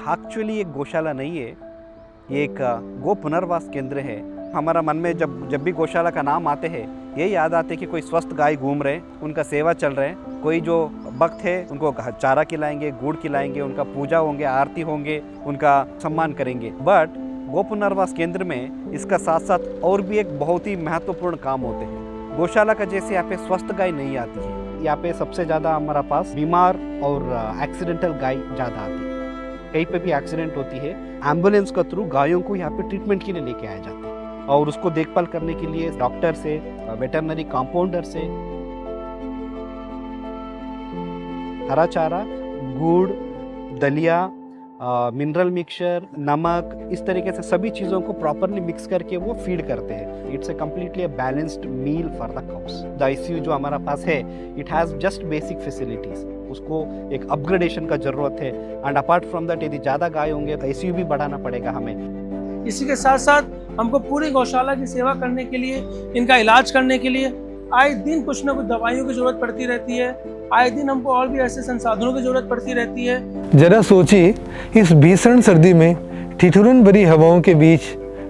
Actually एक गौशाला नहीं है, ये एक गो पुनर्वास केंद्र है। हमारा मन में जब भी गौशाला का नाम आते हैं ये याद आते कि कोई स्वस्थ गाय घूम रहे, उनका सेवा चल रहे हैं। कोई जो भक्त है उनको चारा खिलाएंगे, गुड़ खिलाएंगे, उनका पूजा होंगे, आरती होंगे, उनका सम्मान करेंगे। बट गो पुनर्वास केंद्र में इसका साथ साथ और भी एक बहुत ही महत्वपूर्ण काम होते हैं। गौशाला का जैसे यहाँ पे स्वस्थ गाय नहीं आती है, यहाँ पे सबसे ज़्यादा हमारा पास बीमार और एक्सीडेंटल गाय ज़्यादा आती है। कहीं पे भी एक्सीडेंट होती है, एम्बुलेंस का थ्रू गायों को यहाँ पे ट्रीटमेंट के लिए लेके आया जाता है और उसको देखभाल करने के लिए डॉक्टर से, वेटरनरी कंपाउंडर से हरा चारा, गुड़, दलिया, मिनरल मिक्सचर, नमक, इस तरीके से सभी चीज़ों को प्रॉपरली मिक्स करके वो फीड करते हैं। It's a completely balanced meal for the cows. The ICU जो हमारा पास है, it has just basic facilities, उसको एक अपग्रेडेशन का ज़रूरत है। एंड अपार्ट फ्रॉम दैट यदि ज़्यादा गाय होंगे तो आईसीयू भी बढ़ाना पड़ेगा हमें। इसी के साथ साथ हमको पूरी गौशाला की सेवा करने के लिए, इनका इलाज करने के लिए आए दिन कुछ ना कुछ दवाइयों की जरूरत पड़ती रहती है। आए दिन हमको और भी ऐसे संसाधनों की जरूरत पड़ती रहती है। जरा सोचिए, इस भीषण सर्दी में ठिठुरन भरी हवाओं के बीच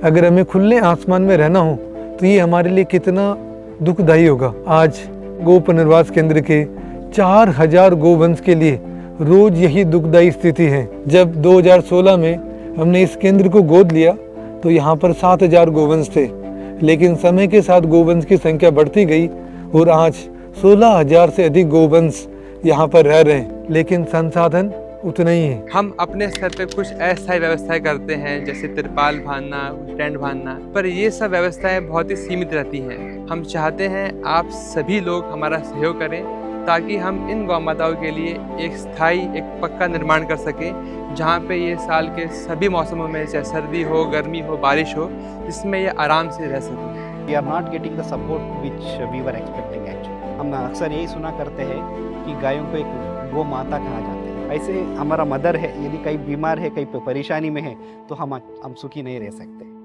अगर हमें खुले आसमान में रहना हो तो ये हमारे लिए कितना दुखदायी होगा। आज गो पुनर्वास केंद्र के 4000 गोवंश के लिए रोज यही दुखदायी स्थिति है। जब 2016 में हमने इस केंद्र को गोद लिया तो यहाँ पर 7000 गोवंश थे, लेकिन समय के साथ गोवंश की संख्या बढ़ती गई और आज 16000 से अधिक गोवंश यहाँ पर रह रहे हैं, लेकिन संसाधन उतना ही है। हम अपने स्तर पे कुछ अस्थायी व्यवस्थाएं करते हैं, जैसे तिरपाल बांधना, टेंट बांधना, पर ये सब व्यवस्थाएं बहुत ही सीमित रहती हैं। हम चाहते हैं आप सभी लोग हमारा सहयोग करें ताकि हम इन गौ माताओं के लिए एक स्थायी, एक पक्का निर्माण कर सकें, जहाँ पे ये साल के सभी मौसमों में, चाहे सर्दी हो, गर्मी हो, बारिश हो, इसमें ये आराम से रह सकें। We are not getting the support which we were expecting actually. हम अक्सर यही सुना करते हैं कि गायों को एक गो माता कहा जाता है। ऐसे हमारा मदर है, यदि कहीं बीमार है, कहीं परेशानी में है, तो हम सुखी नहीं रह सकते।